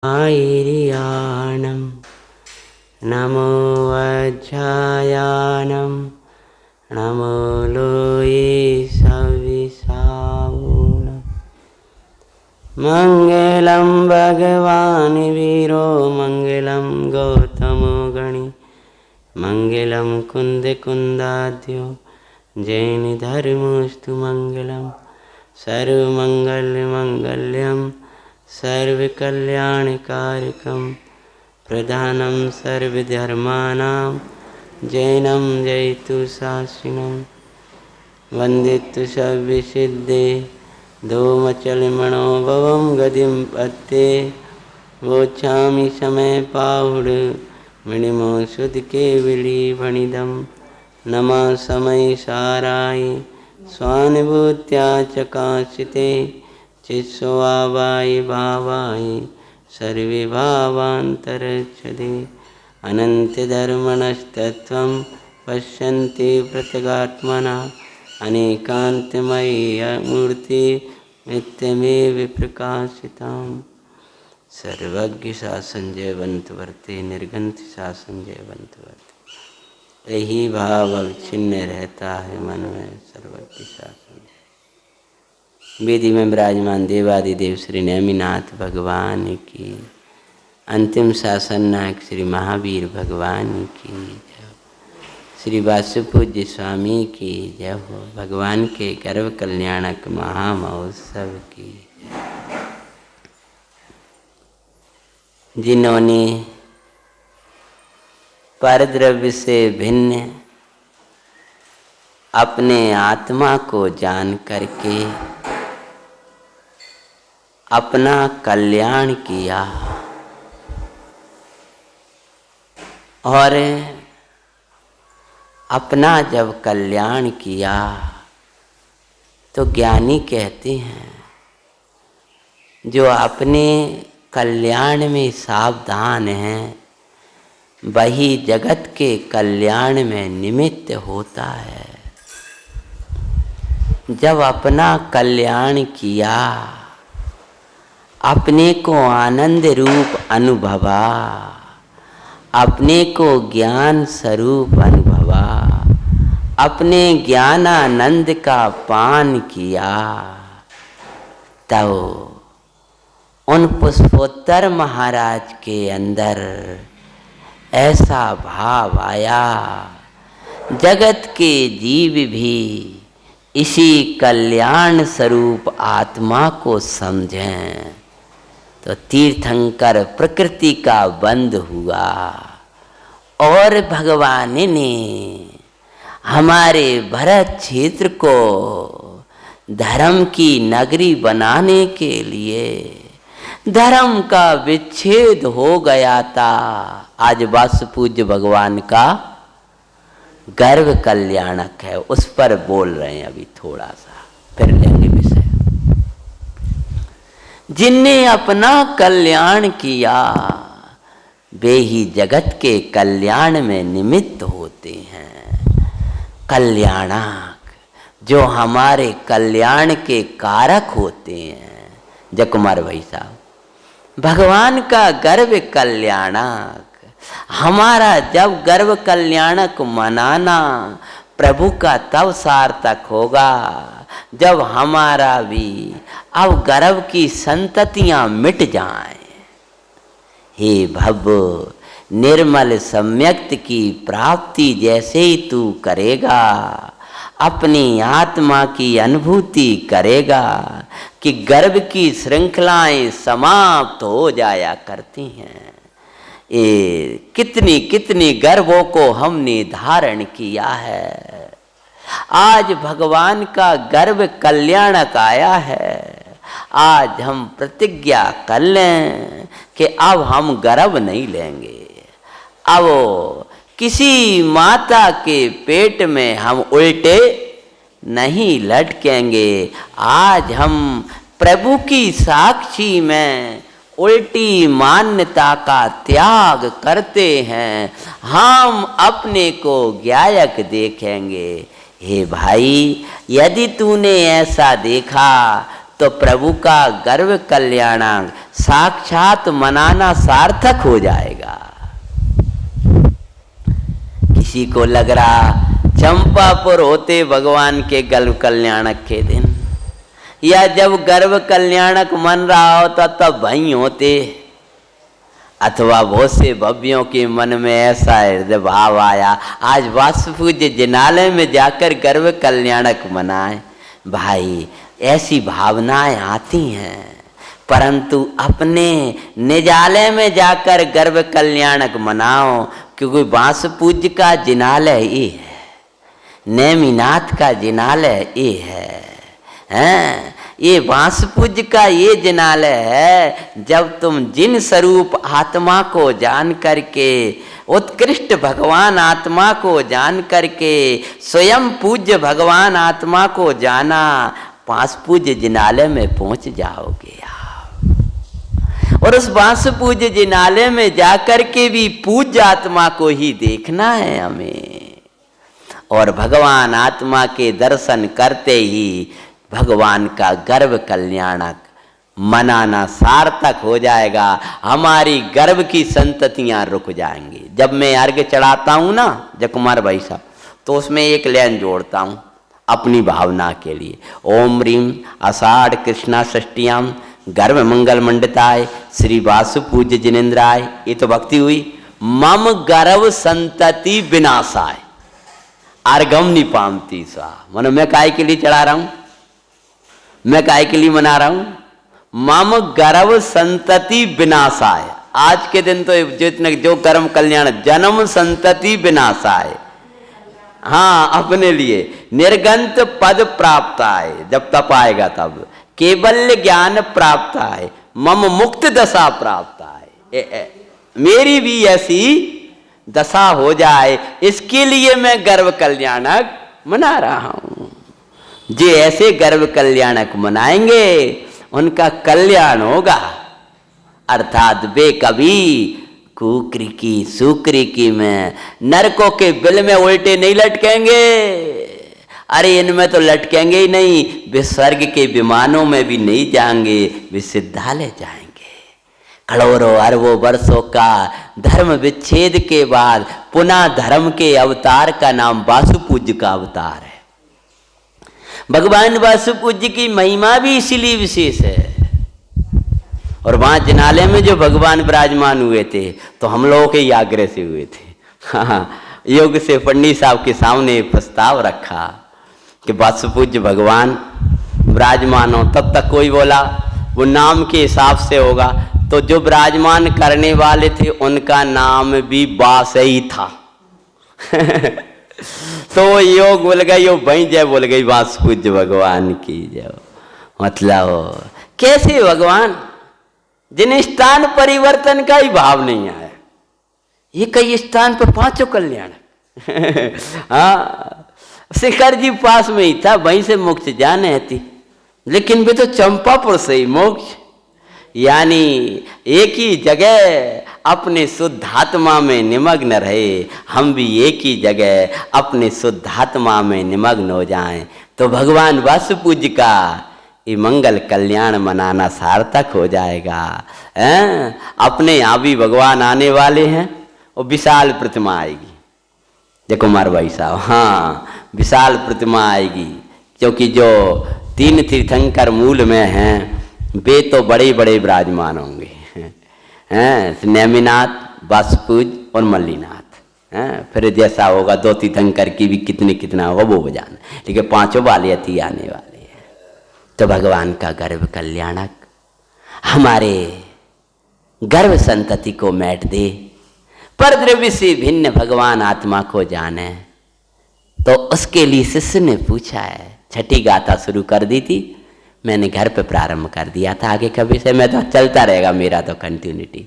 आयिर्यानं नमो वज्रायानं नमो लोये सविसावूनं मङ्गलं भगवान् वीरो मङ्गलं गौतमो गणि मङ्गलं कुन्दकुन्दाद्यो जैनधर्मोऽस्तु मङ्गलं सर्वमङ्गलमङ्गल्यं सर्वकल्याणकारकं प्रधानं सर्वधर्माणां जैनं जयतु शासिनं वन्दितु सव्यसिद्धे धूमचलमणोभवं गतिं पत्ते वोच्छामि समय पाहुड मणिमो सुधके विलीभणिदं नमः समय साराय स्वानुभूत्या चकाशिते चित्स्वावाय भावाय सर्वे भावान्तरच्छते अनन्तधर्मणस्तत्त्वं पश्यन्ति प्रत्यगात्मना अनेकान्तमयी मूर्ति नित्यमेव प्रकाशिताम् सर्वज्ञ सा संजयवंत वर्ते निर्गंथ सा संजयवंत वर्ते यही भाव अविच्छिन्न रहता है मन में सर्वज्ञ सा संजय। वेदी में विराजमान देवादिदेव श्री नेमिनाथ भगवान की, अंतिम शासन नायक श्री महावीर भगवान की जय, श्री वासुपूज्य स्वामी की जय हो, भगवान के गर्भ कल्याणक महामहोत्सव की जय। जिन्होंने परद्रव्य से भिन्न अपने आत्मा को जान करके अपना कल्याण किया और अपना जब कल्याण किया तो ज्ञानी कहते हैं जो अपने कल्याण में सावधान है वही जगत के कल्याण में निमित्त होता है। जब अपना कल्याण किया, अपने को आनंद रूप अनुभवा, अपने को ज्ञान स्वरूप अनुभवा, अपने ज्ञानानंद का पान किया, तब उन पुष्पोत्तर महाराज के अंदर ऐसा भाव आया जगत के जीव भी इसी कल्याण स्वरूप आत्मा को समझें। तो तीर्थंकर प्रकृति का बंध हुआ और भगवान ने हमारे भरत क्षेत्र को धर्म की नगरी बनाने के लिए धर्म का विच्छेद हो गया था। आज वासुपूज्य भगवान का गर्व कल्याणक है, उस पर बोल रहे हैं अभी थोड़ा सा, फिर लेंगे विषय। जिनने अपना कल्याण किया वे ही जगत के कल्याण में निमित्त होते हैं। कल्याणक जो हमारे कल्याण के कारक होते हैं। जयकुमार भाई साहब, भगवान का गर्व कल्याणक, हमारा जब गर्व कल्याणक मनाना प्रभु का तब सार्थक होगा जब हमारा भी अब गर्व की संततियां मिट जाएं। हे भव, निर्मल सम्यक्त की प्राप्ति जैसे ही तू करेगा, अपनी आत्मा की अनुभूति करेगा कि गर्व की श्रृंखलाएं समाप्त हो जाया करती हैं। ये कितनी कितनी गर्वों को हमने धारण किया है। आज भगवान का गर्व कल्याणक आया है। आज हम प्रतिज्ञा कर लें कि अब हम गर्व नहीं लेंगे। अब किसी माता के पेट में हम उल्टे नहीं लटकेंगे। आज हम प्रभु की साक्षी में उल्टी मान्यता का त्याग करते हैं। हम अपने को ज्ञायक देखेंगे। हे भाई, यदि तूने ऐसा देखा तो प्रभु का गर्व कल्याणांग साक्षात मनाना सार्थक हो जाएगा। किसी को लग रहा चंपापुर होते भगवान के गर्व कल्याणक के दिन, या जब गर्व कल्याणक मन रहा होता तब वहीं होते, अथवा बहुत से भव्यों के मन में ऐसा हृदय भाव आया आज वासुपूज्य जिनालय में जाकर गर्व कल्याणक मनाए। भाई ऐसी भावनाएं आती हैं, परंतु अपने निजालय में जाकर गर्व कल्याणक मनाओ, क्योंकि वासुपूज्य का जिनालय ये है, नेमिनाथ का जिनालय ये है, ये वासुपूज्य का ये जिनालय है। जब तुम जिन स्वरूप आत्मा को जान करके, उत्कृष्ट भगवान आत्मा को जान करके, स्वयं पूज्य भगवान आत्मा को जाना, वासुपूज्य जिनालय में पहुंच जाओगे आप। और उस वासुपूज्य जिनालय में जाकर के भी पूज्य आत्मा को ही देखना है हमें, और भगवान आत्मा के दर्शन करते ही भगवान का गर्व कल्याणक मनाना सार्थक हो जाएगा। हमारी गर्व की संततियां रुक जाएंगी। जब मैं अर्घ्य चढ़ाता हूं ना जयकुमार भाई साहब, तो उसमें एक लाइन जोड़ता हूं अपनी भावना के लिए, ओम ह्रीम आषाढ़ कृष्णा षष्टियाम गर्भ मंगल मंडिताय श्री वासु पूज्य जिनेन्द्राय। ये तो भक्ति हुई। मम गर्व संतति विनाशाय अर्घम निपामती सा। मानो मैं काय के लिए चढ़ा रहा हूं, मैं काय के लिए मना रहा हूं, मम गर्व संतति विनाशाय। आज के दिन तो जितने जो कर्म कल्याण जन्म संतति विनाशाय, हाँ अपने लिए निर्गंत पद प्राप्त आए, जब तप आएगा तब केवल ज्ञान प्राप्त आए, मम मुक्त दशा प्राप्त आए, मेरी भी ऐसी दशा हो जाए, इसके लिए मैं गर्व कल्याणक मना रहा हूं। जो ऐसे गर्व कल्याणक मनाएंगे उनका कल्याण होगा, अर्थात वे कभी कुकरी की सुकरी की में नरकों के बिल में उल्टे नहीं लटकेंगे। अरे इनमें तो लटकेंगे ही नहीं, वे स्वर्ग के विमानों में भी नहीं जाएंगे, वे सिद्धालय जाएंगे। करोड़ों अरबों वर्षों का धर्म विच्छेद के बाद पुनः धर्म के अवतार का नाम वासुपूज्य का अवतार है। भगवान वासुपूज्य की महिमा भी इसीलिए विशेष है। और वहां जिनालय में जो भगवान विराजमान हुए थे तो हम लोगों के ही आग्रह से हुए थे। हाँ, योग से पंडित साहब के सामने प्रस्ताव रखा कि वासुपूज्य भगवान विराजमान हो, तब तक कोई बोला वो नाम के हिसाब से होगा, तो जो विराजमान करने वाले थे उनका नाम भी वास ही था। तो वो योग बोल गई, वो वहीं जय बोल गई, वासुपूज्य भगवान की जय। मतलब कैसे भगवान जिन स्थान परिवर्तन का ही भाव नहीं आया, ये कई स्थान पर पांचों कल्याण। हाँ, शिखर जी पास में ही था, वहीं से मोक्ष जाने थी, लेकिन वे तो चंपापुर से ही मोक्ष, यानी एक ही जगह अपने शुद्धात्मा में निमग्न रहे। हम भी एक ही जगह अपने शुद्धात्मा में निमग्न हो जाएं तो भगवान वासुपूज्य का ये मंगल कल्याण मनाना सार्थक हो जाएगा। अपने यहाँ भी भगवान आने वाले हैं, और विशाल प्रतिमा आएगी। देखो कुमार भाई साहब, हाँ विशाल प्रतिमा आएगी, क्योंकि जो तीन तीर्थंकर मूल में हैं वे तो बड़े बड़े विराजमान होंगे, हैं नेमिनाथ, वासुपूज्य और मल्लीनाथ। फिर जैसा होगा दो तीर्थंकर की भी कितना होगा वो जाना, लेकिन पांचों वाले अति आने वाले हैं। तो भगवान का गर्व कल्याणक हमारे गर्व संतति को मैट दे, पर द्रव्य से भिन्न भगवान आत्मा को जाने। तो उसके लिए शिष्य ने पूछा है, छठी गाथा शुरू कर दी थी, मैंने घर पे प्रारंभ कर दिया था, आगे कभी से मैं तो चलता रहेगा मेरा तो कंटिन्यूटी।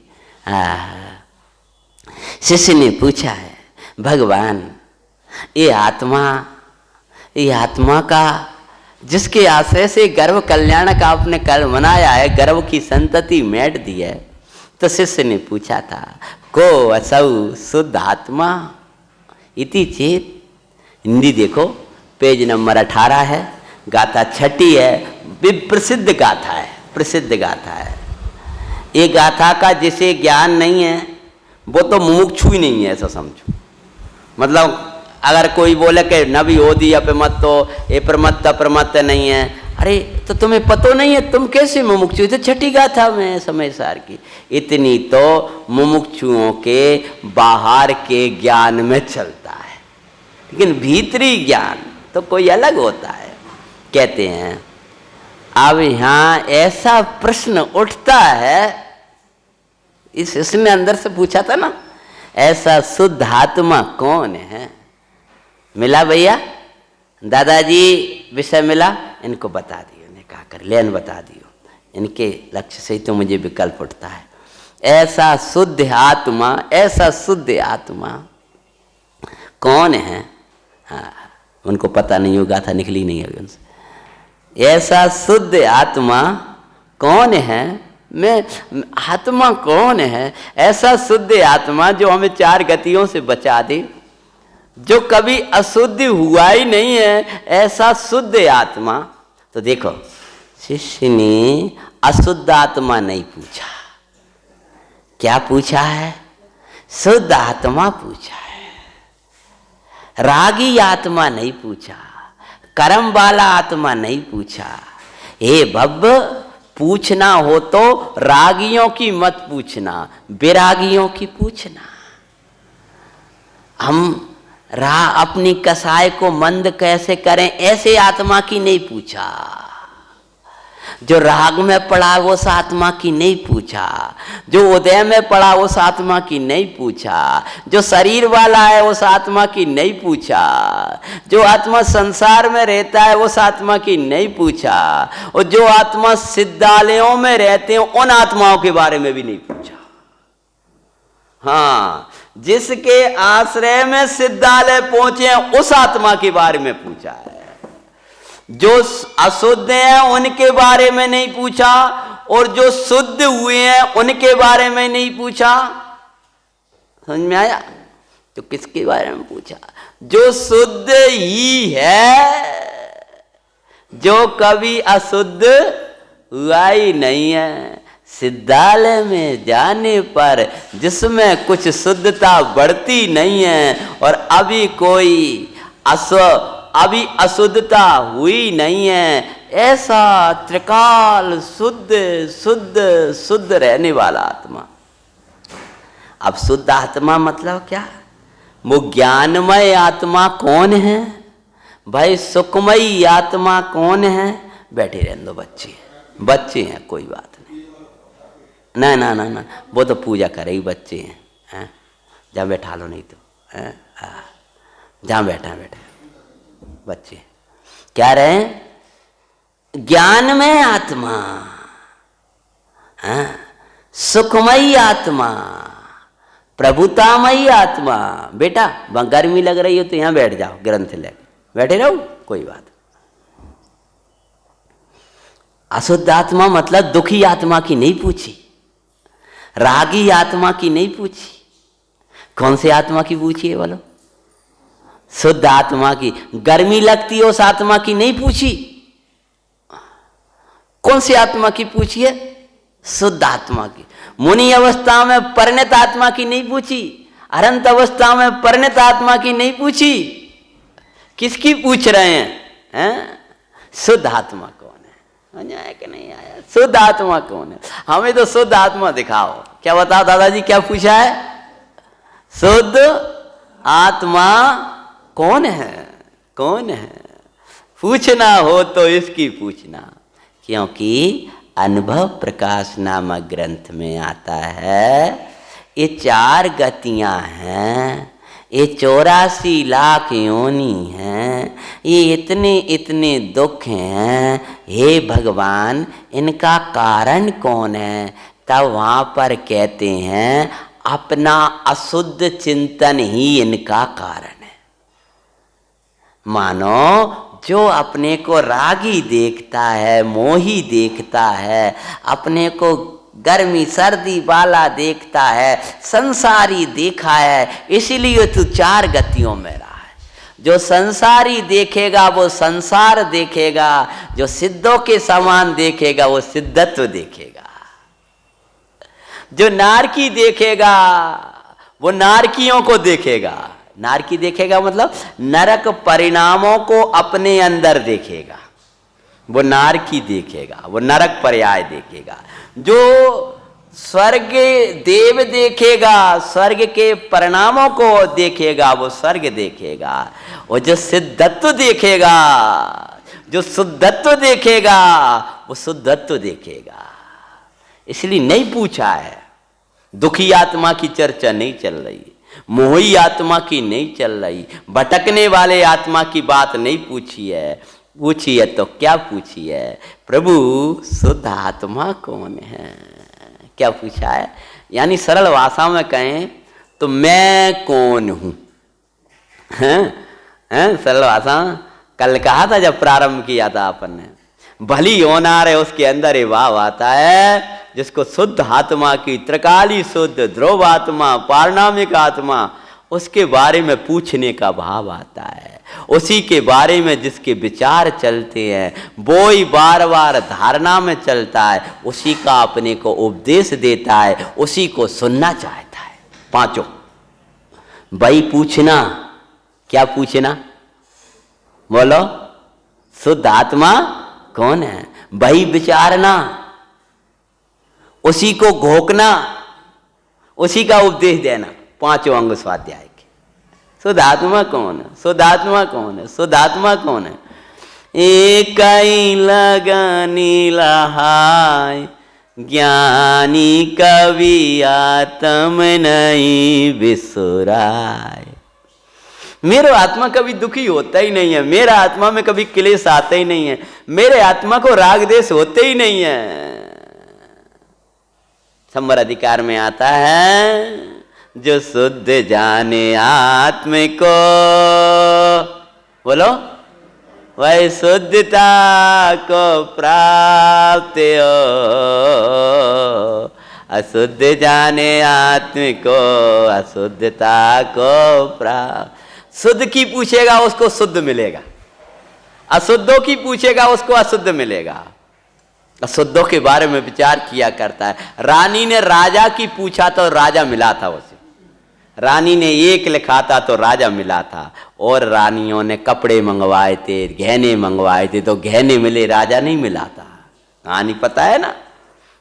शिष्य ने पूछा है, भगवान ये आत्मा का जिसके आश्रय से गर्व कल्याण का आपने कल मनाया है, गर्व की संतति मैट दी है। तो शिष्य ने पूछा था, को असौ शुद्ध आत्मा इति चेत। हिंदी देखो, पेज नंबर 18 है, गाथा छठी है, प्रसिद्ध गाथा है, प्रसिद्ध गाथा है। ये गाथा का जिसे ज्ञान नहीं है वो तो मुमुक्षु ही नहीं है, ऐसा समझो। मतलब अगर कोई बोले कि नबी होदी अपमत तो ये प्रमत्त प्रमत्त नहीं है, अरे तो तुम्हें पतो नहीं है, तुम कैसे मुमुक्षु? तो छठी गाथा में समय सार की इतनी तो मुमुक्षुओं के बाहर के ज्ञान में चलता है, लेकिन भीतरी ज्ञान तो कोई अलग होता है। कहते हैं अब यहाँ ऐसा प्रश्न उठता है, इसने अंदर से पूछा था ना, ऐसा शुद्ध आत्मा कौन है? मिला भैया, दादाजी विषय मिला, इनको बता दियो, ने कहा कर लेन बता दियो, इनके लक्ष्य से ही तो मुझे विकल्प उठता है। ऐसा शुद्ध आत्मा, ऐसा शुद्ध आत्मा कौन है? हाँ, उनको पता नहीं होगा, था निकली नहीं होगी उनसे। ऐसा शुद्ध आत्मा कौन है? मैं आत्मा कौन है? ऐसा शुद्ध आत्मा जो हमें चार गतियों से बचा दे, जो कभी अशुद्ध हुआ ही नहीं है, ऐसा शुद्ध आत्मा। तो देखो, शिष्य ने अशुद्ध आत्मा नहीं पूछा, क्या पूछा है? शुद्ध आत्मा पूछा है। रागी आत्मा नहीं पूछा, कर्म वाला आत्मा नहीं पूछा। हे भव्व, पूछना हो तो रागियों की मत पूछना, विरागियों की पूछना। हम अपनी कसाय को मंद कैसे करें, ऐसे आत्मा की नहीं पूछा। जो राग में पड़ा उस आत्मा की नहीं पूछा, जो उदय में पड़ा उस आत्मा की नहीं पूछा, जो शरीर वाला है उस आत्मा की नहीं पूछा, जो आत्मा संसार में रहता है उस आत्मा की नहीं पूछा, और जो आत्मा सिद्धालयों में रहते हैं उन आत्माओं के बारे में भी नहीं पूछा। हाँ, जिसके आश्रय में सिद्धालय पहुंचे उस आत्मा के बारे में पूछा है। जो अशुद्ध हैं उनके बारे में नहीं पूछा, और जो शुद्ध हुए हैं उनके बारे में नहीं पूछा। समझ में आया? तो किसके बारे में पूछा? जो शुद्ध ही है, जो कभी अशुद्ध हुआ ही नहीं है। सिद्धालय में जाने पर जिसमें कुछ शुद्धता बढ़ती नहीं है, और अभी कोई अभी अशुद्धता हुई नहीं है, ऐसा त्रिकाल शुद्ध शुद्ध शुद्ध रहने वाला आत्मा। अब शुद्ध आत्मा मतलब क्या? वो ज्ञानमय आत्मा कौन है भाई? सुखमयी आत्मा कौन है? बैठे रहने दो, बच्चे हैं, कोई बात नहीं। ना ना ना, वो तो पूजा करेगी, बच्चे हैं। जहाँ बैठा लो, नहीं तो जहाँ बैठा बच्चे क्या रहे? ज्ञानमय आत्मा, सुखमयी आत्मा, प्रभुतामयी आत्मा। बेटा गर्मी लग रही हो तो यहाँ बैठ जाओ, ग्रंथ लेकर बैठे रहो, कोई बात। अशुद्ध आत्मा मतलब दुखी आत्मा की नहीं पूछी, रागी आत्मा की नहीं पूछी। कौन से आत्मा की पूछी है बोलो? शुद्ध आत्मा की। गर्मी लगती है उस आत्मा की नहीं पूछी। कौन सी आत्मा की पूछी है? शुद्ध आत्मा की। मुनि अवस्था में परिणत आत्मा की नहीं पूछी, अनंत अवस्था में परिणत आत्मा की नहीं पूछी। किसकी पूछ रहे हैं? शुद्ध आत्मा कौन है? समझ आया कि नहीं आया? शुद्ध आत्मा कौन है? हमें तो शुद्ध आत्मा दिखाओ। क्या बताओ दादाजी, क्या पूछा है? शुद्ध आत्मा कौन है? कौन है? पूछना हो तो इसकी पूछना, क्योंकि अनुभव प्रकाश नामक ग्रंथ में आता है ये चार गतियां हैं, ये 84 लाख योनि हैं, ये इतने इतने दुख हैं, हे भगवान इनका कारण कौन है? तब वहाँ पर कहते हैं अपना अशुद्ध चिंतन ही इनका कारण है। मानो जो अपने को रागी देखता है, मोही देखता है, अपने को गर्मी सर्दी वाला देखता है, संसारी देखा है, इसीलिए तू चार गतियों में रहा है। जो संसारी देखेगा वो संसार देखेगा, जो सिद्धों के समान देखेगा वो सिद्धत्व देखेगा, जो नारकी देखेगा वो नारकियों को देखेगा। नारकी देखेगा मतलब नरक परिणामों को अपने अंदर देखेगा, वो नारकी देखेगा, वो नरक पर्याय देखेगा। जो स्वर्ग देव देखेगा, स्वर्ग के परिणामों को देखेगा, वो स्वर्ग देखेगा। और जो सिद्धत्व देखेगा, जो शुद्धत्व देखेगा, वो शुद्धत्व देखेगा। इसलिए नहीं पूछा है, दुखी आत्मा की चर्चा नहीं चल रही, मोही आत्मा की नहीं चल रही, भटकने वाले आत्मा की बात नहीं पूछी है। पूछी है तो क्या पूछी है? प्रभु शुद्ध आत्मा कौन है, क्या पूछा है? यानी सरल भाषा में कहें तो मैं कौन हूं? सरल भाषा कल कहा था जब प्रारंभ किया था अपन ने, भली होनार है उसके अंदर ये भाव आता है जिसको शुद्ध आत्मा की, त्रिकाली शुद्ध ध्रुव आत्मा, पारणामिक आत्मा, उसके बारे में पूछने का भाव आता है। उसी के बारे में जिसके विचार चलते हैं वो ही बार बार धारणा में चलता है, उसी का अपने को उपदेश देता है, उसी को सुनना चाहता है। पांचों भाई पूछना, क्या पूछना? बोलो, शुद्ध आत्मा कौन है? भाई विचारना, उसी को घोकना, उसी का उपदेश देना। पांचों अंग स्वाध्याय के। शुद्ध आत्मा कौन है? शुद्ध आत्मा कौन है? शुद्ध आत्मा कौन है? एक लगनी लहाय ज्ञानी कवि आत्म नहीं बिसुराय। मेरा आत्मा कभी दुखी होता ही नहीं है, मेरा आत्मा में कभी क्लेश आता ही नहीं है, मेरे आत्मा को राग देश होते ही नहीं है। संवर अधिकार में आता है जो शुद्ध जाने आत्म को, बोलो, वह शुद्धता को प्राप्त हो। अशुद्ध जाने आत्म को अशुद्धता को प्राप्त। शुद्ध की पूछेगा उसको शुद्ध मिलेगा, अशुद्धों की पूछेगा उसको अशुद्ध मिलेगा। अशुद्धों के बारे में विचार किया करता है। रानी ने राजा की पूछा तो राजा मिला था उसे, रानी ने एक लिखा था तो राजा मिला था। और रानियों ने कपड़े मंगवाए थे, गहने मंगवाए थे तो गहने मिले, राजा नहीं मिला था। कहानी पता है ना?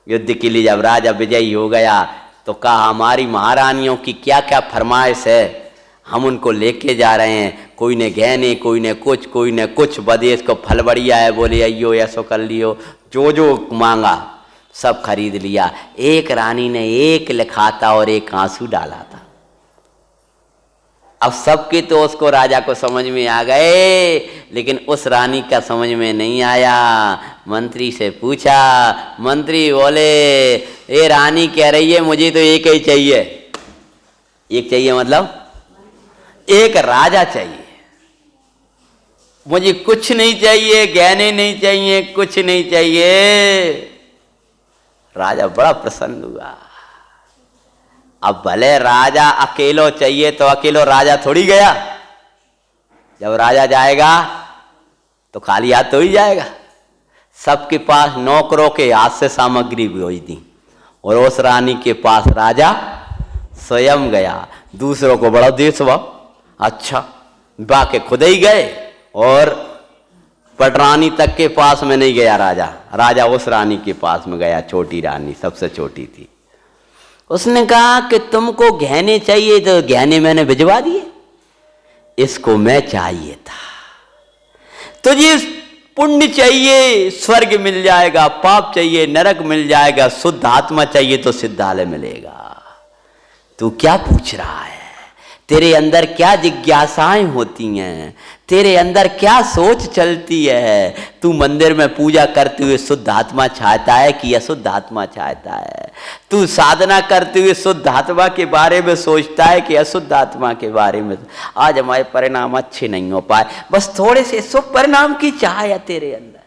युद्ध के लिए जब राजा विजयी हो गया तो कहा हमारी महारानियों की क्या क्या फरमाइश है, हम उनको लेके जा रहे हैं। कोई ने गहने, कोई ने कुछ, कोई ने कुछ, बदेश को फल बढ़िया है, बोले अयो ऐसो कर लियो, जो जो मांगा सब खरीद लिया। एक रानी ने एक लिखा था और एक आंसू डाला था। अब सबके तो उसको राजा को समझ में आ गए, लेकिन उस रानी का समझ में नहीं आया। मंत्री से पूछा, मंत्री बोले ये रानी कह रही है मुझे तो एक ही चाहिए। एक चाहिए मतलब एक राजा चाहिए, मुझे कुछ नहीं चाहिए, गहने नहीं चाहिए, कुछ नहीं चाहिए। राजा बड़ा प्रसन्न हुआ। अब भले राजा अकेलो चाहिए तो अकेलो राजा थोड़ी गया, जब राजा जाएगा तो खाली हाथ तो ही जाएगा। सबके पास नौकरों के हाथ से सामग्री भेज दी और उस रानी के पास राजा स्वयं गया। दूसरों को बड़ा देश हुआ, अच्छा बाके खुद ही गए और पटरानी तक के पास में नहीं गया राजा। राजा उस रानी के पास में गया, छोटी रानी, सबसे छोटी थी। उसने कहा कि तुमको गहने चाहिए तो गहने मैंने भिजवा दिए, इसको मैं चाहिए था। तुझे पुण्य चाहिए स्वर्ग मिल जाएगा, पाप चाहिए नरक मिल जाएगा, शुद्ध आत्मा चाहिए तो सिद्धालय मिलेगा। तू क्या पूछ रहा है? तेरे अंदर क्या जिज्ञासाएं होती हैं, तेरे अंदर क्या सोच चलती है? तू मंदिर में पूजा करते हुए शुद्ध आत्मा चाहता है कि अशुद्ध आत्मा चाहता है? तू साधना करते हुए शुद्ध आत्मा के बारे में सोचता है कि अशुद्ध आत्मा के बारे में? आज हमारे परिणाम अच्छे नहीं हो पाए, बस थोड़े से शुभ परिणाम की चाह है तेरे अंदर।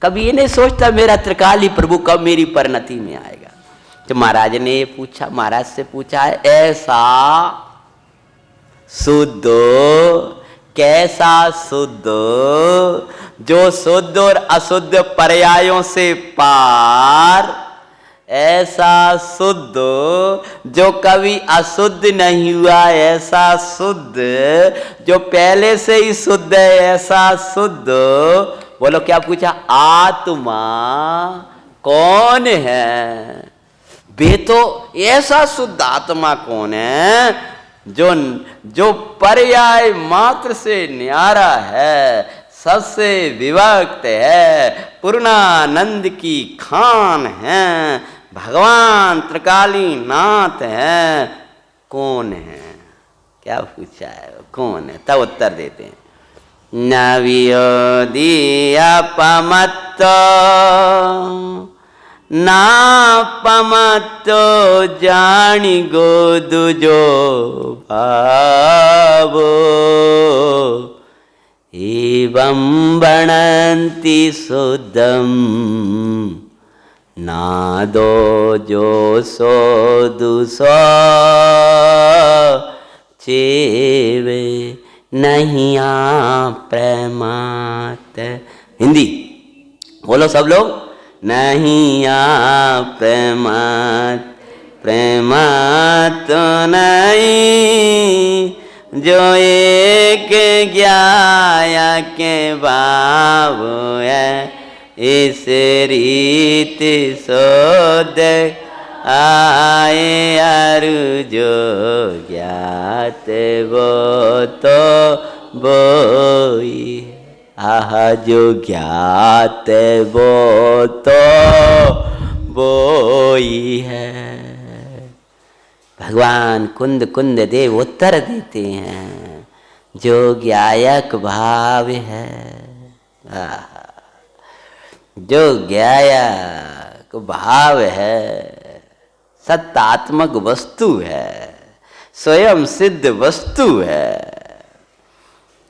कभी ये नहीं सोचता मेरा त्रिकाली प्रभु कब मेरी परिणति में आएगा? तो महाराज ने ये पूछा, महाराज से पूछा है, ऐसा शुद्ध कैसा शुद्ध, जो शुद्ध और अशुद्ध पर्यायों से पार, ऐसा शुद्ध जो कभी अशुद्ध नहीं हुआ, ऐसा शुद्ध जो पहले से ही शुद्ध है, ऐसा शुद्ध। बोलो क्या पूछा? आत्मा कौन है? वे तो ऐसा शुद्ध आत्मा कौन है जो पर्याय मात्र से न्यारा है, सबसे विभक्त है, पूर्णानंद की खान है, भगवान त्रिकाली नाथ है। कौन है? क्या पूछा है? कौन है? तब उत्तर देते हैं, नवियोदि अपमत्त नापमत्तो जानी गोदु जो भावो एवं बनन्ति शुद्धम नादो जो सोदु सो चेवे नहीं प्रेमात। हिंदी बोलो सब लोग, नहीं प्रेमात, प्रेमात नहीं जो एक ज्ञाया के भाव है, इस रीत सोद आए अरु जो ज्ञात वो तो बोई, आह जो ज्ञात वो तो बोई है। भगवान कुंद कुंद देव उत्तर देते हैं, जो ज्ञायक भाव है, जो ज्ञायक भाव है, सत्तात्मक वस्तु है, स्वयं सिद्ध वस्तु है।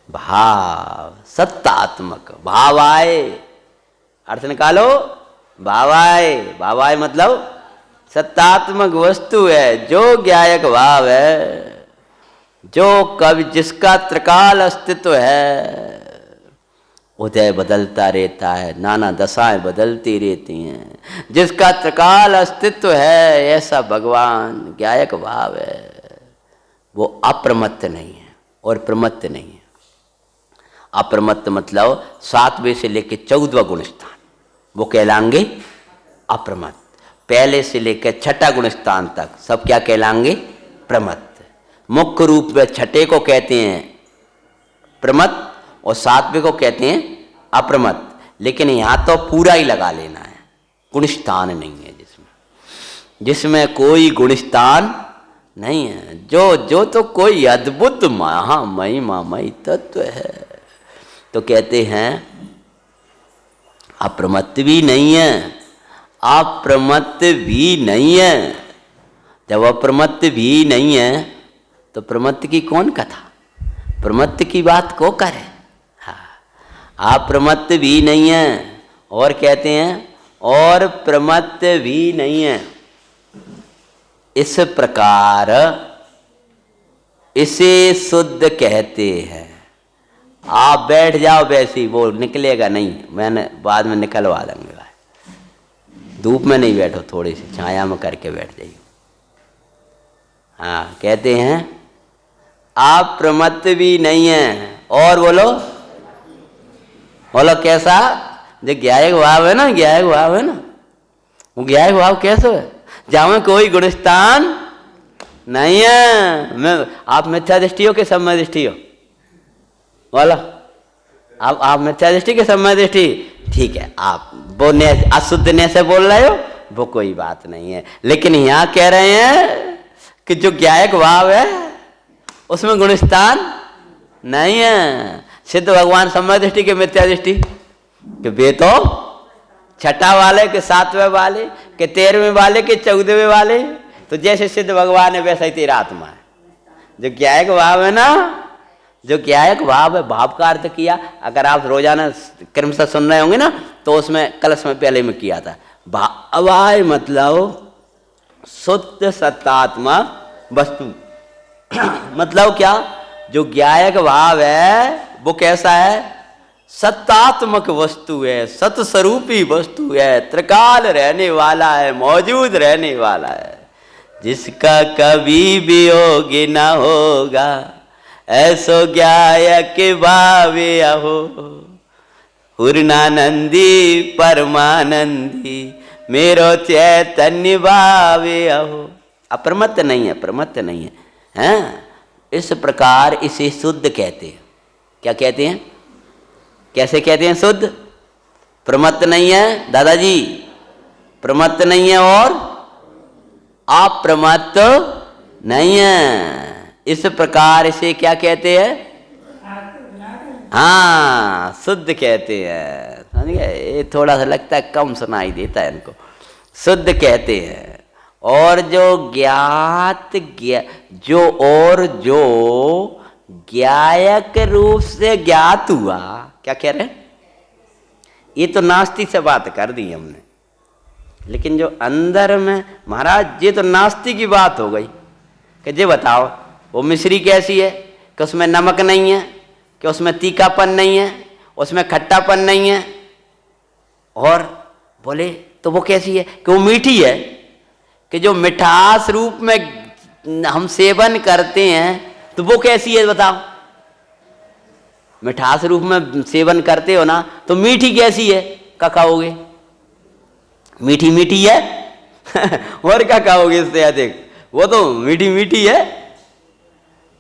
भाव सत्तात्मक, भावाय अर्थ निकालो, भावाय, भावाय मतलब सत्तात्मक वस्तु है, जो ज्ञायक भाव है, जो कभी जिसका त्रिकाल अस्तित्व है, उदय बदलता रहता है, नाना दशाएं बदलती रहती हैं, जिसका त्रिकाल अस्तित्व है, ऐसा भगवान ज्ञायक भाव है। वो अप्रमत्त नहीं है और प्रमत्त नहीं है। अप्रमत्त मतलब 7वें से लेकर 14वां गुण स्थान, वो कहलाएंगे अप्रमत्त। पहले से लेकर 6ठा गुण स्थान तक सब क्या कहलाएंगे? प्रमत्त। मुख्य रूप में 6ठे को कहते हैं प्रमत्त और 7वें को कहते हैं अप्रमत्त। लेकिन यहाँ तो पूरा ही लगा लेना है, गुणस्थान नहीं है जिसमें कोई गुणस्थान नहीं है। जो तो कोई अद्भुत महिमामय तत्व है, तो कहते हैं अप्रमत्त भी नहीं है, अप्रमत्त भी नहीं है। जब अप्रमत्त भी नहीं है तो प्रमत्त की कौन कथा, प्रमत्त की बात को करे। हाँ, अप्रमत्त भी नहीं है और कहते हैं और प्रमत्त भी नहीं है। इस प्रकार इसे शुद्ध कहते हैं। आप बैठ जाओ वैसे ही, वो निकलेगा नहीं, मैंने बाद में निकलवा देंगे। धूप में नहीं बैठो, थोड़ी सी छाया में करके बैठ जाइए। हाँ, कहते हैं आप प्रमत्त भी नहीं है और बोलो कैसा? जो ज्ञायक भाव है ना, ज्ञायक भाव है ना, वो ज्ञायक भाव कैसे है? जहाँ में कोई गुणस्थान नहीं है। आप मिथ्या दृष्टि हो कि सम्यक दृष्टि हो? बोलो, आप मिथ्या दृष्टि के सम्यक दृष्टि? ठीक है, आप वो अशुद्धने से बोल रहे हो, वो कोई बात नहीं है। लेकिन यहाँ कह रहे हैं कि जो ज्ञायक भाव है उसमें गुणस्थान नहीं है। सिद्ध भगवान सम्यक दृष्टि के मिथ्या दृष्टि कि वे तो 6ठा वाले के 7वें वाले के 13वें वाले के 14वें वाले, तो जैसे सिद्ध भगवान है वैसा ही तेरा आत्मा है। जो ज्ञायक भाव है ना, जो ज्ञायक भाव है, भाव का अर्थ किया। अगर आप रोजाना क्रम से सुन रहे होंगे ना, तो उसमें कलश में पहले में किया था। भावाय मतलब शुद्ध सत्तात्मा वस्तु मतलब क्या? जो ज्ञायक भाव है वो कैसा है? सत्तात्मक वस्तु है, सत्स्वरूपी वस्तु है, त्रिकाल रहने वाला है, मौजूद रहने वाला है, जिसका कभी वियोग न होगा, ऐसो ज्ञायक भावे अहो। पूर्णानंदी परमानंदी मेरो चैतन्य भावे अहो। अप्रमत्त नहीं है, प्रमत्त नहीं है, हैं? इस प्रकार इसे शुद्ध कहते हैं। क्या कहते हैं? कैसे कहते हैं? शुद्ध। प्रमत्त नहीं है दादाजी, प्रमत्त नहीं है और अप्रमत्त नहीं है। इस प्रकार इसे क्या कहते हैं? हाँ, शुद्ध कहते हैं। समझ गए? ये थोड़ा सा लगता है कम सुनाई देता है इनको। शुद्ध कहते हैं। और जो ज्ञात जो ज्ञायक रूप से ज्ञात हुआ, क्या कह रहे हैं? ये तो नास्तिक से बात कर दी हमने, लेकिन जो अंदर में महाराज, ये तो नास्तिक की बात हो गई कि जे बताओ वो मिश्री कैसी है कि उसमें नमक नहीं है, कि उसमें तीखापन नहीं है, उसमें खट्टापन नहीं है, और बोले तो वो कैसी है कि वो मीठी है, कि जो मिठास रूप में हम सेवन करते हैं तो वो कैसी है बताओ? मिठास रूप में सेवन करते हो ना तो मीठी कैसी है? क्या खाओगे? मीठी मीठी है और क्या खाओगे इससे अधिक? वो तो मीठी मीठी है।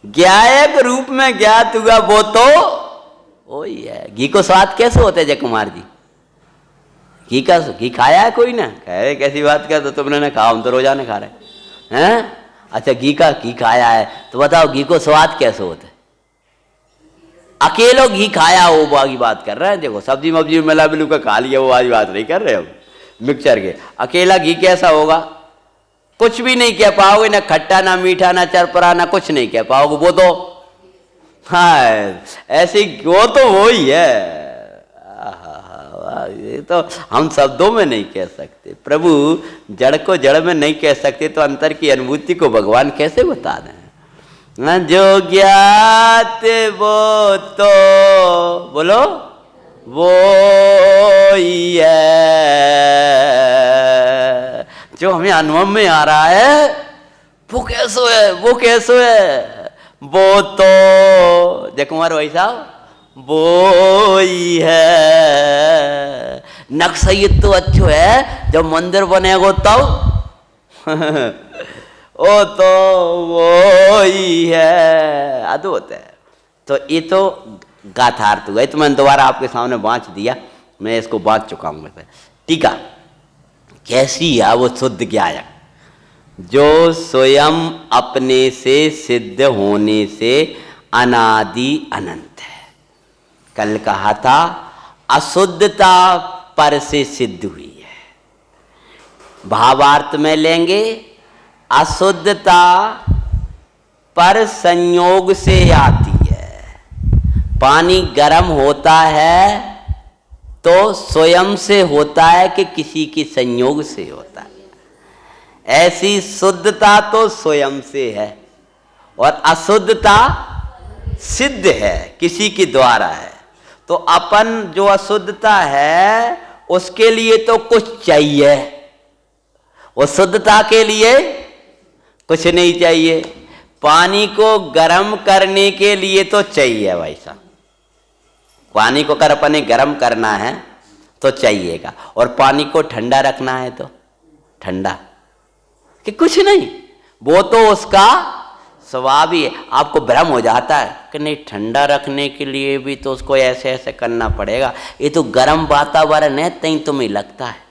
ज्ञायक रूप में ज्ञात हुआ वो तो वही है। घी को स्वाद कैसे होता है जय कुमार जी? घी खाया है कोई ना? कह रहे कैसी बात कर, तो तुमने ना खाओ, हम तो रोजाना खा रहे हैं। अच्छा, घी खाया है तो बताओ घी को स्वाद कैसे होता है? अकेलो घी खाया हो वाली बात कर रहे हैं। देखो सब्जी मब्जी में मिला मिलू का खा लिया वो वाली बात नहीं कर रहे हम, मिक्सचर के। अकेला घी कैसा होगा? कुछ भी नहीं कह पाओगे, ना खट्टा ना मीठा ना चरपरा ना कुछ नहीं कह पाओगे। वो तो हाँ ऐसी, वो तो वो ही है। ये तो हम शब्दों में नहीं कह सकते। प्रभु जड़ को जड़ में नहीं कह सकते तो अंतर की अनुभूति को भगवान कैसे बता दें? जो ज्ञात वो तो बोलो वो ही है। जो हमें अनुभव में आ रहा है वो कैसो है, वो कैसो है? वो तो जय कुमार भाई साहब वो ही है। नक्शा ये तो अच्छो है, जब मंदिर बनेगा तब ओ तो वो ही है, अद्भुत है। तो ये तो गाथार्थ हुआ। तो मैंने दोबारा आपके सामने बाँच दिया, मैं इसको बाँच चुका हूँ। टीका कैसी है? वो शुद्ध ज्ञायक जो स्वयं अपने से सिद्ध होने से अनादि अनंत है। कल कहा था अशुद्धता पर से सिद्ध हुई है। भावार्थ में लेंगे, अशुद्धता पर संयोग से आती है। पानी गर्म होता है तो स्वयं से होता है कि किसी के संयोग से होता है। ऐसी शुद्धता तो स्वयं से है और अशुद्धता सिद्ध है, किसी के द्वारा है। तो अपन जो अशुद्धता है उसके लिए तो कुछ चाहिए, उस शुद्धता के लिए कुछ नहीं चाहिए। पानी को गर्म करने के लिए तो चाहिए भाई साहब, पानी को अगर अपने गर्म करना है तो चाहिएगा, और पानी को ठंडा रखना है तो ठंडा, कि कुछ नहीं, वो तो उसका स्वभाव ही है। आपको भ्रम हो जाता है कि नहीं ठंडा रखने के लिए भी तो उसको ऐसे ऐसे करना पड़ेगा, ये तो गर्म वातावरण है, तई तुम्हें लगता है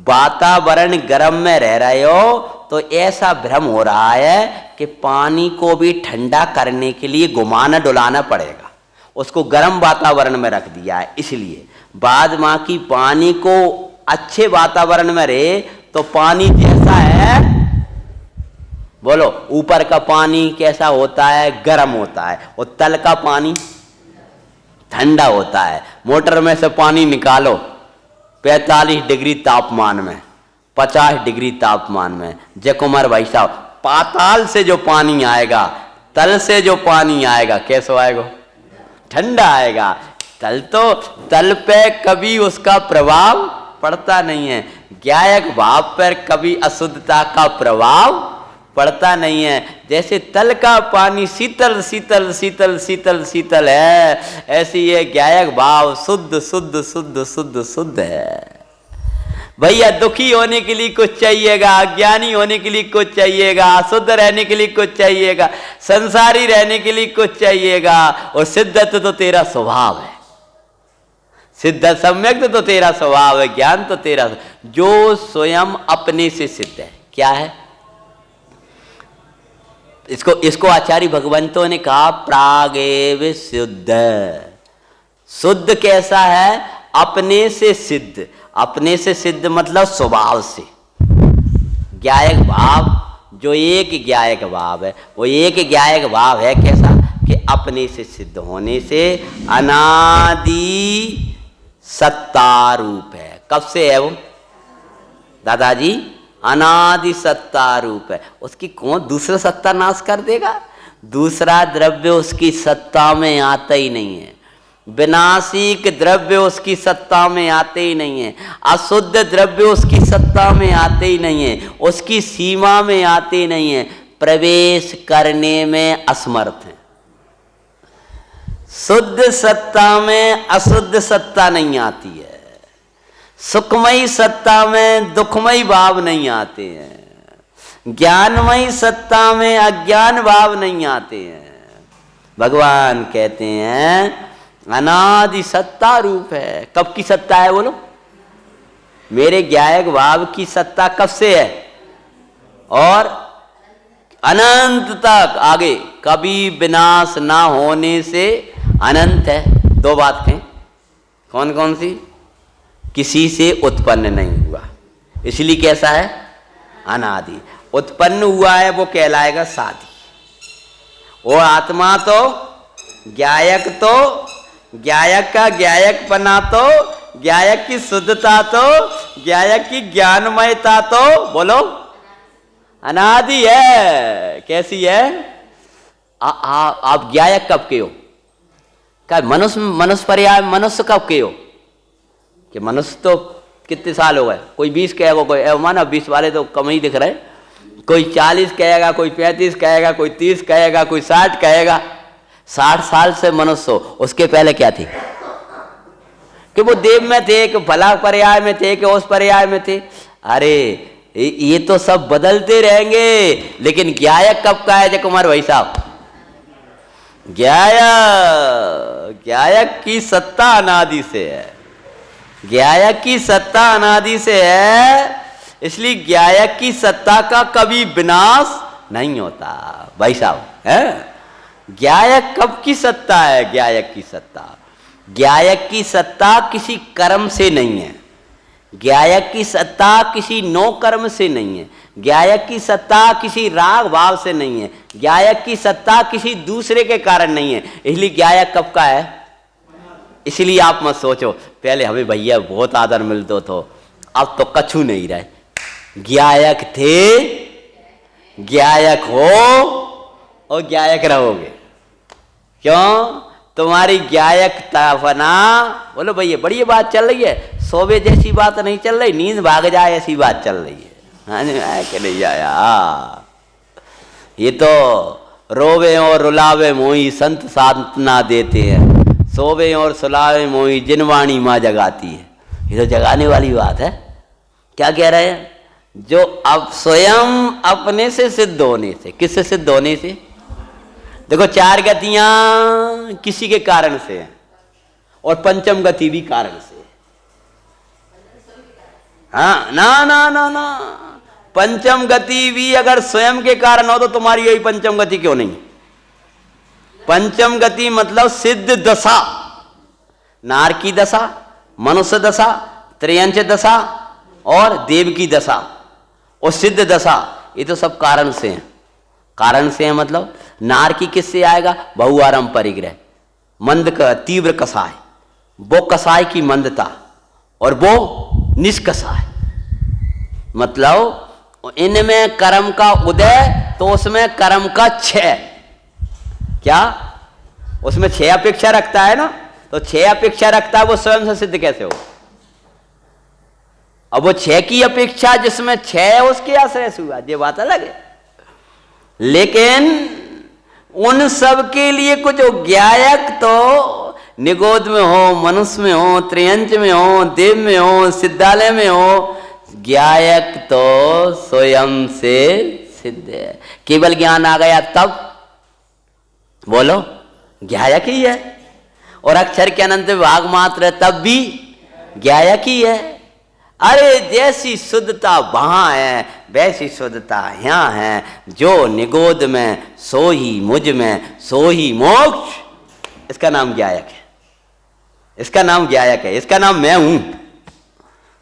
वातावरण गर्म में रह रहे हो तो ऐसा भ्रम हो रहा है कि पानी को भी ठंडा करने के लिए घुमाना डुलाना पड़ेगा, उसको गर्म वातावरण में रख दिया है। इसलिए बाद माँ की पानी को अच्छे वातावरण में रहे तो पानी जैसा है, बोलो ऊपर का पानी कैसा होता है? गर्म होता है, और तल का पानी ठंडा होता है। मोटर में से पानी निकालो 45 डिग्री तापमान में, 50 डिग्री तापमान में, जय कुमार भाई साहब पाताल से जो पानी आएगा तल से जो पानी आएगा कैसा आएगा? ठंडा आएगा। तल पे कभी उसका प्रभाव पड़ता नहीं है। ज्ञायक भाव पर कभी अशुद्धता का प्रभाव पड़ता नहीं है। जैसे तल का पानी शीतल शीतल शीतल शीतल शीतल है, ऐसे ये ज्ञायक भाव शुद्ध शुद्ध शुद्ध शुद्ध शुद्ध है। भैया दुखी होने के लिए कुछ चाहिएगा, अज्ञानी होने के लिए कुछ चाहिएगा, अशुद्ध रहने के लिए कुछ चाहिएगा, संसारी रहने के लिए कुछ चाहिएगा। और सिद्धत्व तो तेरा स्वभाव है, सिद्ध सम्यक तो तेरा स्वभाव है, ज्ञान तो तेरा, जो स्वयं अपने से सिद्ध है। क्या है? इसको आचार्य भगवंतों ने कहा प्रागेव शुद्ध। शुद्ध कैसा है? अपने से सिद्ध। अपने से सिद्ध मतलब स्वभाव से। ज्ञायक भाव, जो एक ज्ञायक भाव है, वो एक ज्ञायक भाव है कैसा कि अपने से सिद्ध होने से अनादि सत्ता रूप है। कब से है वो दादाजी? अनादि सत्ता रूप है। उसकी कौन दूसरा सत्ता नाश कर देगा? दूसरा द्रव्य उसकी सत्ता में आता ही नहीं है। विनाशिक द्रव्य उसकी सत्ता में आते ही नहीं है। अशुद्ध द्रव्य उसकी सत्ता में आते ही नहीं है, उसकी सीमा में आते ही नहीं है, प्रवेश करने में असमर्थ है। शुद्ध सत्ता में अशुद्ध सत्ता नहीं आती है, सुखमयी सत्ता में दुखमयी भाव नहीं आते हैं, ज्ञानमयी सत्ता में अज्ञान भाव नहीं आते हैं। भगवान कहते हैं अनादि सत्ता रूप है। कब की सत्ता है बोलो? मेरे ज्ञायक भाव की सत्ता कब से है? और अनंत तक आगे कभी विनाश ना होने से अनंत है। दो बातें कौन कौन सी? किसी से उत्पन्न नहीं हुआ, इसलिए कैसा है? अनादि। उत्पन्न हुआ है वो कहलाएगा साधि। वो आत्मा तो ज्ञायक, तो ज्ञायक का ज्ञायक बना, तो ज्ञायक की शुद्धता, तो ज्ञायक की ज्ञानमयता, तो बोलो अनादि है। कैसी है? आप ज्ञायक कब के हो? क्या मनुष्य पर्याय मनुष्य कब के हो? कि मनुष्य तो कितने साल हो गए? कोई 20 कहेगा, कोई माना 20 वाले तो कम ही दिख रहे, कोई 40 कहेगा, कोई 35 कहेगा, कोई 30 कहेगा, कोई 60 कहेगा। 60 साल से मनुष्य हो, उसके पहले क्या थे? कि वो देव में थे, कि भला पर्याय में थे, कि उस पर्याय में थे। अरे ये तो सब बदलते रहेंगे, लेकिन ज्ञायक कब का है जय कुमार भाई साहब? ज्ञायक की सत्ता अनादि से है। ज्ञायक की सत्ता अनादि से है, इसलिए ज्ञायक की सत्ता का कभी विनाश नहीं होता भाई साहब है। ज्ञायक कब की सत्ता है? ज्ञायक की सत्ता, ज्ञायक की सत्ता किसी कर्म से नहीं है, ज्ञायक की सत्ता किसी नो कर्म से नहीं है, ज्ञायक की सत्ता किसी राग भाव से नहीं है, ज्ञायक की सत्ता किसी दूसरे के कारण नहीं है। इसलिए ज्ञायक कब का है? इसलिए आप मत सोचो पहले हमें भैया बहुत आदर मिलता तो, अब तो कछु नहीं रहे। ज्ञायक थे, ज्ञायक हो और ज्ञायक रहोगे। क्यों? तुम्हारी ज्ञायकता बना। बोलो भैया बढ़िया बात चल रही है, सोवे जैसी बात नहीं चल रही, नींद भाग जाए ऐसी बात चल रही है। हाँ नहीं आया, ये तो रोवे और रुलावे मोही संत साधना देते हैं, सोवे और सुलावे मोही जिनवाणी माँ जगाती है। ये तो जगाने वाली बात है। क्या कह रहे हैं? जो अब स्वयं अपने से सिद्ध होने से। किससे सिद्ध होने से? देखो 4 गतियां किसी के कारण से हैं, और पंचम गति भी कारण से। हाँ ना ना ना ना, पंचम गति भी अगर स्वयं के कारण हो तो तुम्हारी यही पंचम गति क्यों नहीं? पंचम गति मतलब सिद्ध दशा, नार की दशा, मनुष्य दशा, त्रयंच दशा और देव की दशा और सिद्ध दशा, ये तो सब कारण से हैं। कारण से है मतलब नार की किससे आएगा? बहुआरम परिग्रह, मंद का तीव्र कसाय, वो कसाय की मंदता, और वो निष्कसाय, मतलब इनमें कर्म का उदय तो उसमें कर्म का क्षय। क्या उसमें 6 अपेक्षा रखता है ना, तो 6 अपेक्षा रखता है वो स्वयं से सिद्ध कैसे हो? अब वो 6 की अपेक्षा जिसमें 6 है उसके आश्रय से हुआ, ये बात अलग है। लेकिन उन सब के लिए कुछ ज्ञायक तो निगोद में हो, मनुष्य में हो, त्रियंच में हो, देव में हो, सिद्धालय में हो, ज्ञायक तो स्वयं से सिद्ध है। केवल ज्ञान आ गया तब बोलो ज्ञायक ही है, और अक्षर के अनंत विभाग मात्र है तब भी ज्ञायक ही है। अरे जैसी शुद्धता वहां है वैसी शुद्धता यहाँ है, जो निगोद में सो ही मुझ में सो ही मोक्ष। इसका नाम ज्ञायक है, इसका नाम ज्ञायक है, इसका नाम मैं हूं।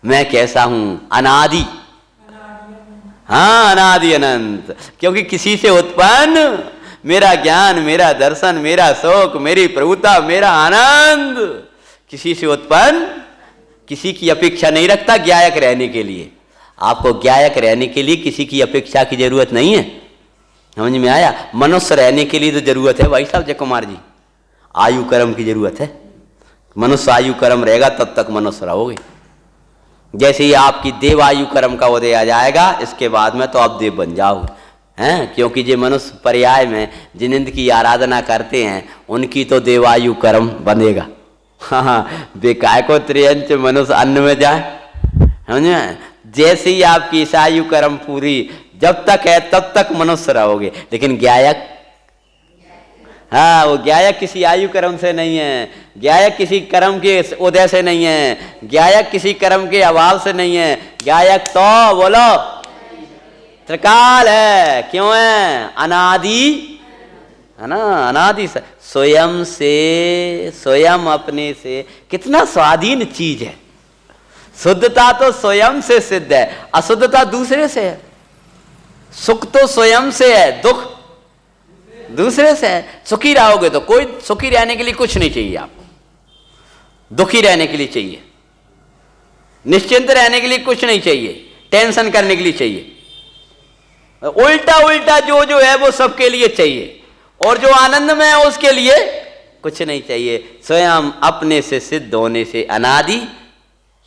मैं कैसा हूं? अनादि, हाँ अनादि अनंत। क्योंकि किसी से उत्पन्न मेरा ज्ञान, मेरा दर्शन, मेरा शोक, मेरी प्रभुता, मेरा आनंद किसी से उत्पन्न, किसी की अपेक्षा नहीं रखता ज्ञायक रहने के लिए। आपको ज्ञायक रहने के लिए किसी की अपेक्षा की जरूरत नहीं है, समझ में आया? मनुष्य रहने के लिए तो जरूरत है भाई साहब जय कुमार जी, आयु कर्म की जरूरत है। मनुष्य आयु कर्म रहेगा तब तक मनुष्य रहोगे। जैसे ही आपकी देव आयु कर्म का उदय आ जाएगा, इसके बाद में तो आप देव बन जाओगे, हैं? क्योंकि जो मनुष्य पर्याय में जिन की आराधना करते हैं उनकी तो देवायु कर्म बनेगा। हाँ, बेकाय को त्रियंच मनुष्य अन्न में जाए, समझे? जैसे ही आपकी ईसायु कर्म पूरी जब तक है तब तक मनुष्य रहोगे। लेकिन ज्ञायक, हाँ वो ज्ञायक किसी आयु कर्म से नहीं है, ज्ञायक किसी कर्म के उदय से नहीं है, ज्ञायक किसी कर्म के अभाव से नहीं है। ज्ञायक तो बोलो त्रिकाल है। क्यों है? अनादि है ना, अनादि स्वयं से, स्वयं अपने से। कितना स्वाधीन चीज है। शुद्धता तो स्वयं से सिद्ध है, अशुद्धता दूसरे से है। सुख तो स्वयं से है, दुख दूसरे से है। सुखी रहोगे तो कोई, सुखी रहने के लिए कुछ नहीं चाहिए आपको, दुखी रहने के लिए चाहिए, निश्चिंत रहने के लिए कुछ नहीं चाहिए, टेंशन करने के लिए चाहिए। उल्टा उल्टा जो है वो सबके लिए चाहिए, और जो आनंद में है उसके लिए कुछ नहीं चाहिए। स्वयं अपने से सिद्ध होने से अनादि,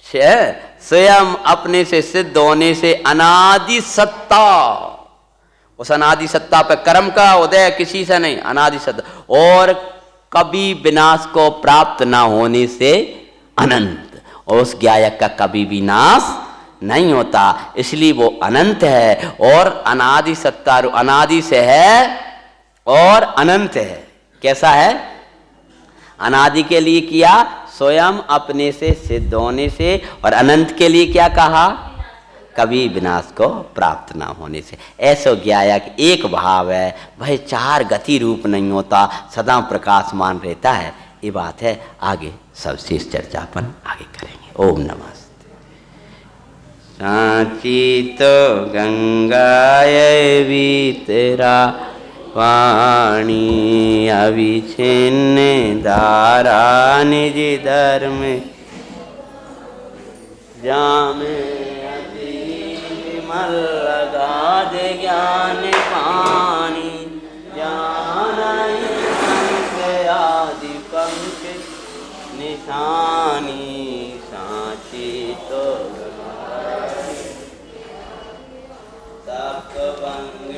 स्वयं अपने से सिद्ध होने से अनादि सत्ता, उस अनादि सत्ता पे कर्म का उदय किसी से नहीं, अनादि सत्ता, और कभी विनाश को प्राप्त ना होने से अनंत। और उस ज्ञायक का कभी विनाश नहीं होता, इसलिए वो अनंत है और अनादि सत्ता, अनादि से है और अनंत है। कैसा है? अनादि के लिए किया स्वयं अपने से सिद्ध होने से, और अनंत के लिए क्या कहा? कभी विनाश को प्राप्त ना होने से। ऐसो ज्ञायक एक भाव है, वह 4 गति रूप नहीं होता, सदा प्रकाशमान रहता है। ये बात है। आगे सब शेष चर्चा अपन आगे करेंगे। ओम नमः। सांची तो गंगाए भी तेरा वाणी, अविछिन्न धारा निज धर्म जामे, विमल लगा दे ज्ञान पानी, ज्ञान आदि पंख निशानी। सांची तो भंग